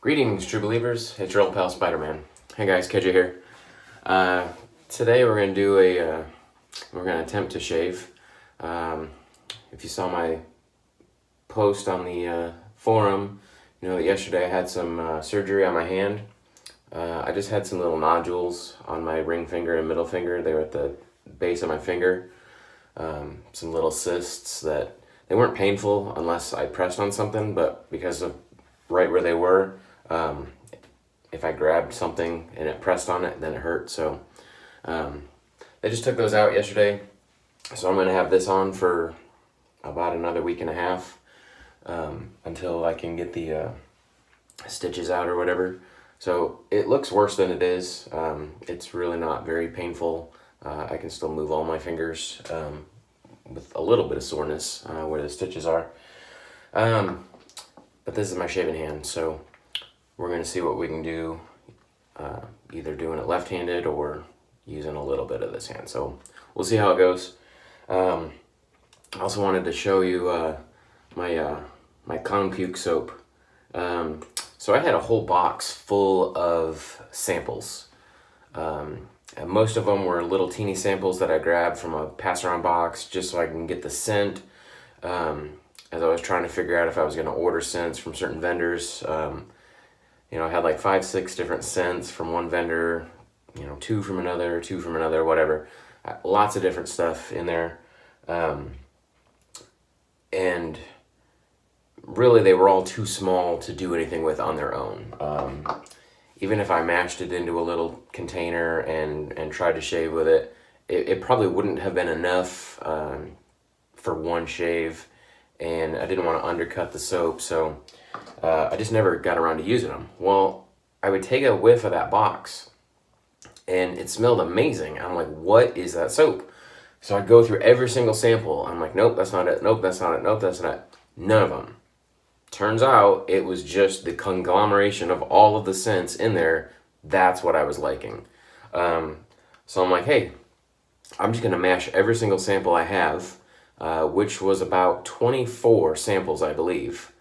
Greetings, true believers. It's your old pal Spider-Man. Hey guys, KJ here. Today we're gonna do we're gonna attempt to shave. If you saw my post on the forum, you know that yesterday I had some surgery on my hand. I just had some little nodules on my ring finger and middle finger. They were at the base of my finger. Some little cysts that they weren't painful unless I pressed on something, but because of right where they were, if I grabbed something and it pressed on it, then it hurt. So they just took those out yesterday. So I'm going to have this on for about another week and a half until I can get the stitches out or whatever. So it looks worse than it is. It's really not very painful. I can still move all my fingers with a little bit of soreness where the stitches are. But this is my shaven hand, so we're going to see what we can do, either doing it left-handed or using a little bit of this hand. So we'll see how it goes. I also wanted to show you my clown puke soap. So I had a whole box full of samples. And most of them were little teeny samples that I grabbed from a pass-around box just so I can get the scent. As I was trying to figure out if I was going to order scents from certain vendors. You know, I had like 5-6 different scents from one vendor, you know, two from another, whatever. Lots of different stuff in there. And really they were all too small to do anything with on their own. Even if I mashed it into a little container and tried to shave with it, it probably wouldn't have been enough for one shave. And I didn't want to undercut the soap, so I just never got around to using them. Well, I would take a whiff of that box, and it smelled amazing. I'm like, what is that soap? So I'd go through every single sample. I'm like, nope, that's not it. Nope, that's not it. Nope, that's not it. None of them. Turns out it was just the conglomeration of all of the scents in there. That's what I was liking. So I'm like, hey, I'm just going to mash every single sample I have, which was about 24 samples, I believe,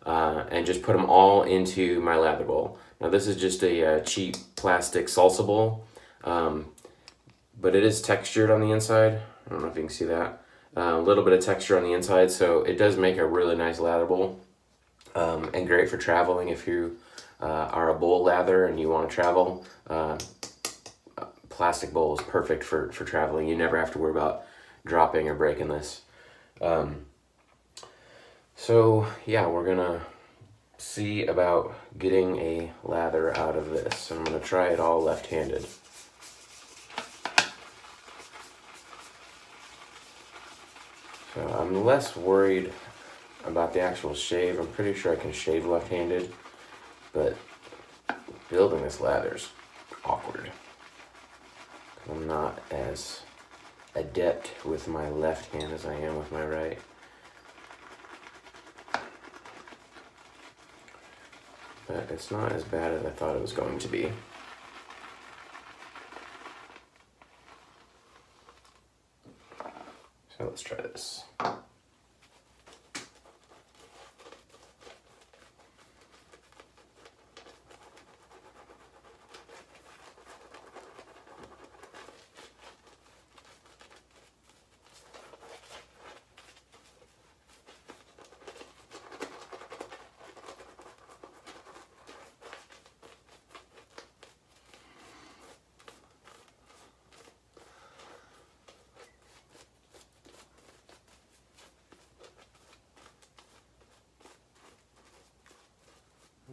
and just put them all into my lather bowl. Now this is just a cheap plastic salsa bowl, but it is textured on the inside. I don't know if you can see that. A little bit of texture on the inside, so it does make a really nice lather bowl, and great for traveling if you are a bowl lather and you want to travel. Plastic bowl is perfect for traveling. You never have to worry about dropping or breaking this. So yeah, we're gonna see about getting a lather out of this. I'm gonna try it all left-handed. So I'm less worried about the actual shave. I'm pretty sure I can shave left-handed, but building this lather's awkward. I'm not as adept with my left hand as I am with my right. But it's not as bad as I thought it was going to be. So let's try this.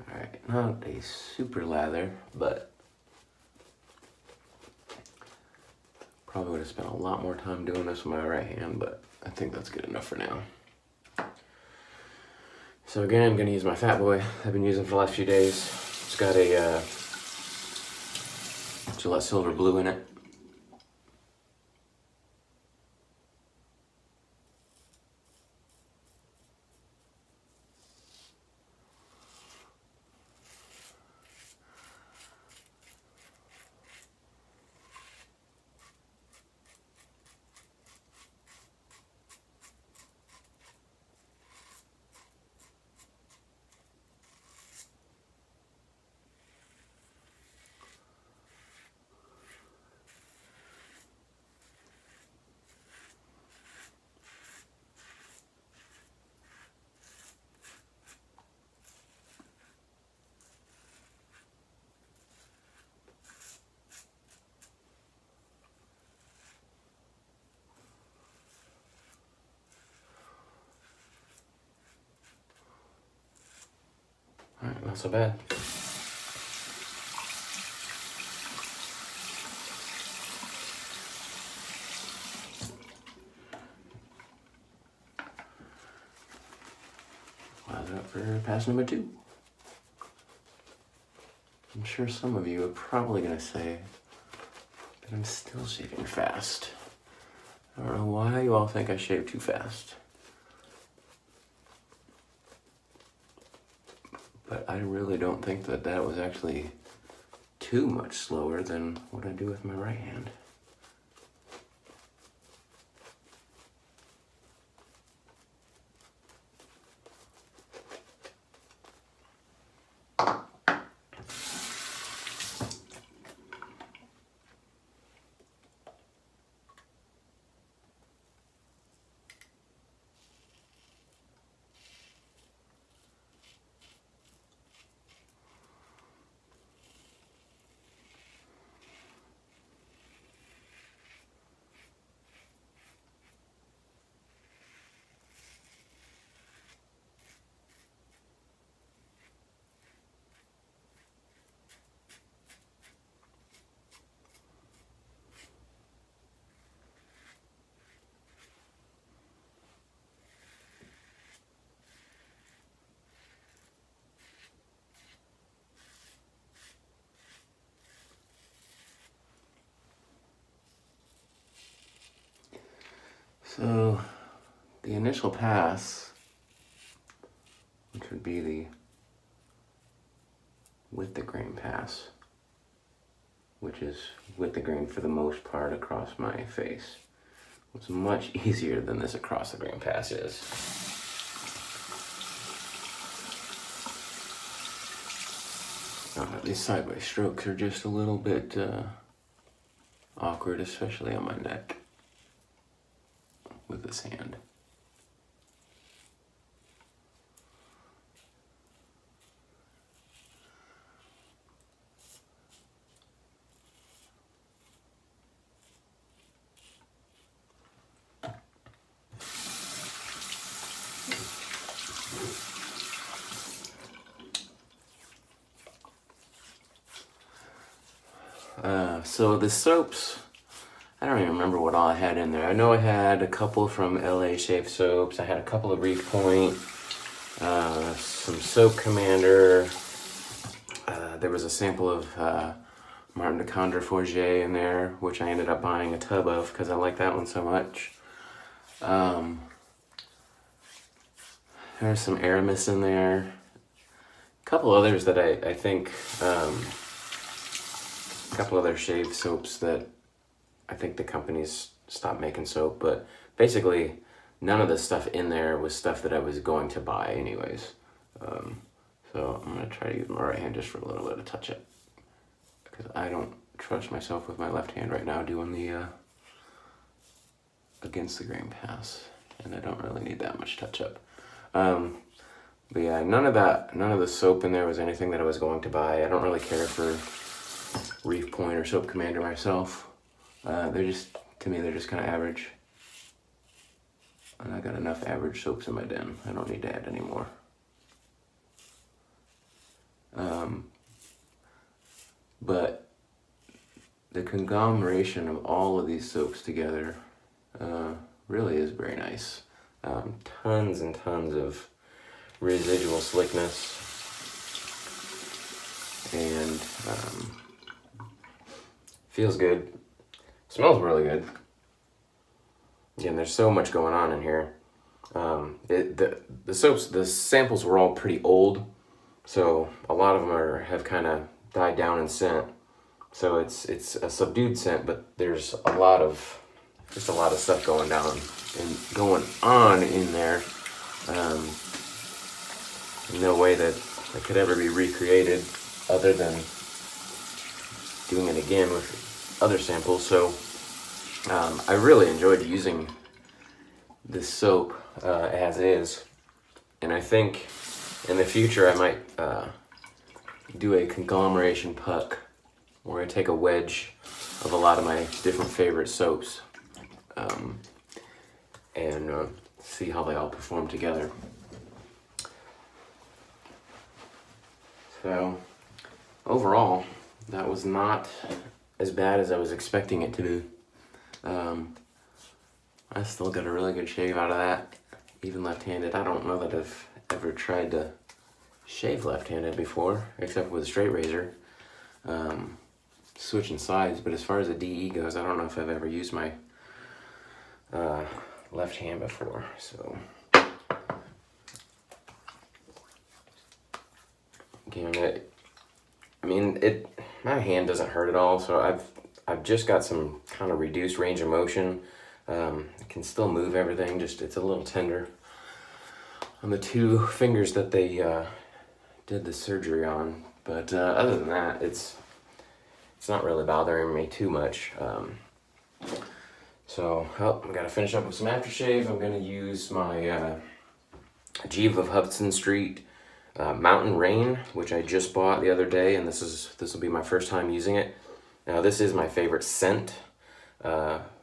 Alright, not a super lather, but probably would have spent a lot more time doing this with my right hand, but I think that's good enough for now. So again, I'm going to use my Fat Boy I've been using for the last few days. It's got a Gillette Silver Blue in it. Not so bad. Lather up for pass number 2. I'm sure some of you are probably going to say that I'm still shaving fast. I don't know why you all think I shave too fast. But I really don't think that that was actually too much slower than what I do with my right hand. So the initial pass, which would be the with the grain pass, which is with the grain for the most part across my face, was much easier than this across the grain pass is. These sideways strokes are just a little bit awkward, especially on my neck with this hand. So the soaps, I don't even remember what all I had in there. I know I had a couple from LA Shave Soaps. I had a couple of Reef Point, some Soap Commander. There was a sample of Martin de Condre Forget in there, which I ended up buying a tub of because I like that one so much. There's some Aramis in there. A couple others that I think, a couple other shave soaps that I think the companies stopped making soap, but basically none of the stuff in there was stuff that I was going to buy anyways. So I'm gonna try to use my right hand just for a little bit of touch-up, because I don't trust myself with my left hand right now doing the against the grain pass, and I don't really need that much touch-up. But yeah, none of the soap in there was anything that I was going to buy. I don't really care for Reef Point or Soap Commander myself. They're just, to me, they're just kind of average. And I got enough average soaps in my den. I don't need to add any more. But the conglomeration of all of these soaps together really is very nice. Tons and tons of residual slickness, and feels good. Smells really good. Again, there's so much going on in here. The soaps, the samples were all pretty old, so a lot of them have kind of died down in scent. So it's a subdued scent, but there's a lot of stuff going down and going on in there. No way that it could ever be recreated other than doing it again with other samples. So I really enjoyed using this soap as is, and I think in the future I might do a conglomeration puck where I take a wedge of a lot of my different favorite soaps and see how they all perform together. So overall, that was not as bad as I was expecting it to be. I still got a really good shave out of that, even left-handed. I don't know that I've ever tried to shave left-handed before, except with a straight razor, switching sides. But as far as a DE goes, I don't know if I've ever used my left hand before. So again, my hand doesn't hurt at all. So I've just got some kind of reduced range of motion. I can still move everything, just it's a little tender on the 2 fingers that they did the surgery on. But other than that, it's not really bothering me too much. So I'm gonna finish up with some aftershave. I'm gonna use my Jeeve of Hudson Street Mountain Rain, which I just bought the other day, and this will be my first time using it. Now this is my favorite scent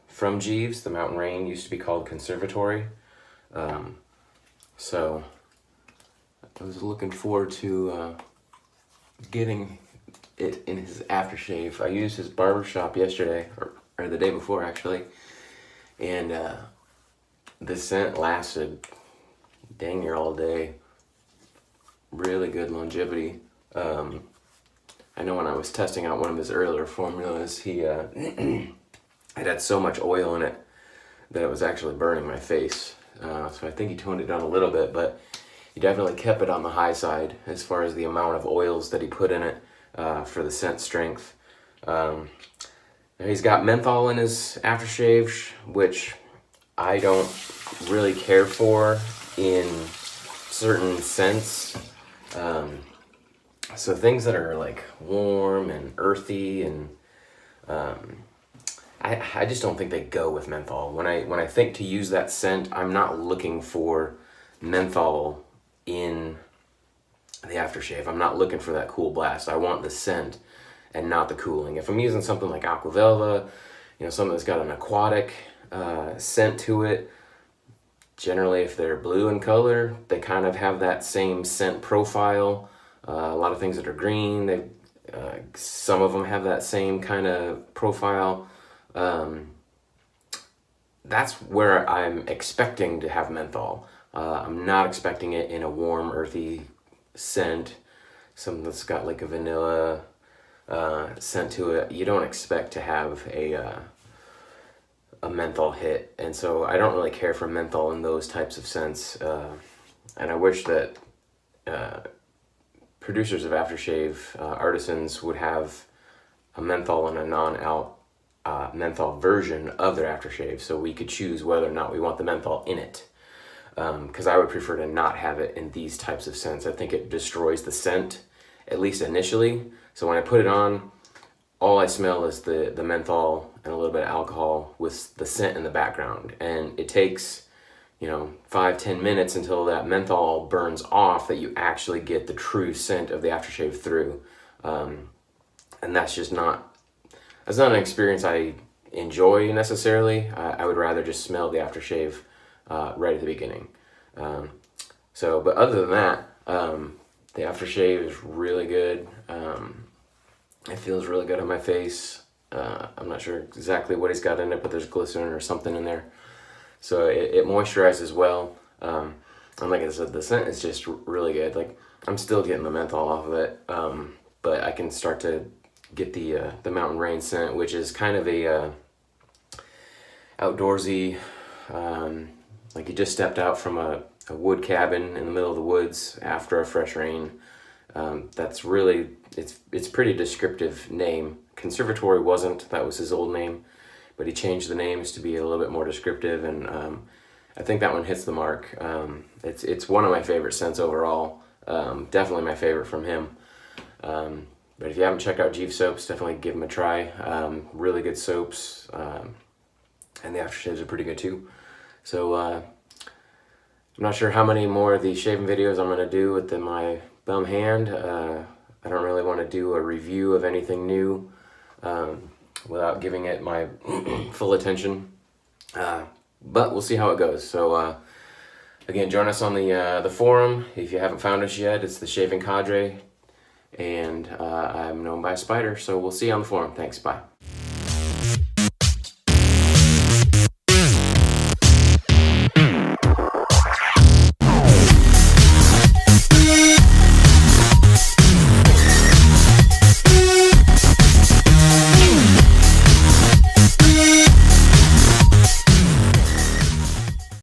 from Jeeves. The Mountain Rain used to be called Conservatory. So I was looking forward to getting it in his aftershave. I used his barbershop yesterday, or the day before actually, and the scent lasted dang near all day. Really good longevity. I know when I was testing out one of his earlier formulas, he it had so much oil in it that it was actually burning my face. So I think he toned it down a little bit, but he definitely kept it on the high side as far as the amount of oils that he put in it for the scent strength. He's got menthol in his aftershave, which I don't really care for in certain scents. So things that are like warm and earthy, and I just don't think they go with menthol. When I think to use that scent, I'm not looking for menthol in the aftershave. I'm not looking for that cool blast. I want the scent and not the cooling. If I'm using something like Aquavelva, something that's got an aquatic scent to it, generally if they're blue in color, they kind of have that same scent profile. A lot of things that are green, some of them have that same kind of profile. That's where I'm expecting to have menthol. I'm not expecting it in a warm, earthy scent, something that's got like a vanilla scent to it. You don't expect to have a menthol hit, and so I don't really care for menthol in those types of scents. And I wish that producers of aftershave, artisans, would have a menthol and a non-out menthol version of their aftershave, so we could choose whether or not we want the menthol in it. Because I would prefer to not have it in these types of scents. I think it destroys the scent, at least initially. So when I put it on, all I smell is the menthol and a little bit of alcohol with the scent in the background. And it takes, 5-10 minutes until that menthol burns off that you actually get the true scent of the aftershave through. And that's not an experience I enjoy necessarily. I would rather just smell the aftershave right at the beginning. But other than that, the aftershave is really good. It feels really good on my face. I'm not sure exactly what he's got in it, but there's glycerin or something in there. So it moisturizes well. And like I said, the scent is just really good. Like, I'm still getting the menthol off of it, but I can start to get the Mountain Rain scent, which is kind of a outdoorsy, like you just stepped out from a wood cabin in the middle of the woods after a fresh rain. That's really, it's pretty descriptive name. Conservatory wasn't, that was his old name, but he changed the names to be a little bit more descriptive, and I think that one hits the mark. It's one of my favorite scents overall, definitely my favorite from him. But if you haven't checked out Jeeve soaps, definitely give them a try. Really good soaps, and the aftershaves are pretty good too. So I'm not sure how many more of these shaving videos I'm going to do with my bum hand. I don't really want to do a review of anything new without giving it my full attention. But we'll see how it goes. So again, join us on the forum. If you haven't found us yet, it's the Shaving Cadre. and I'm known by a spider. So we'll see you on the forum. Thanks. Bye.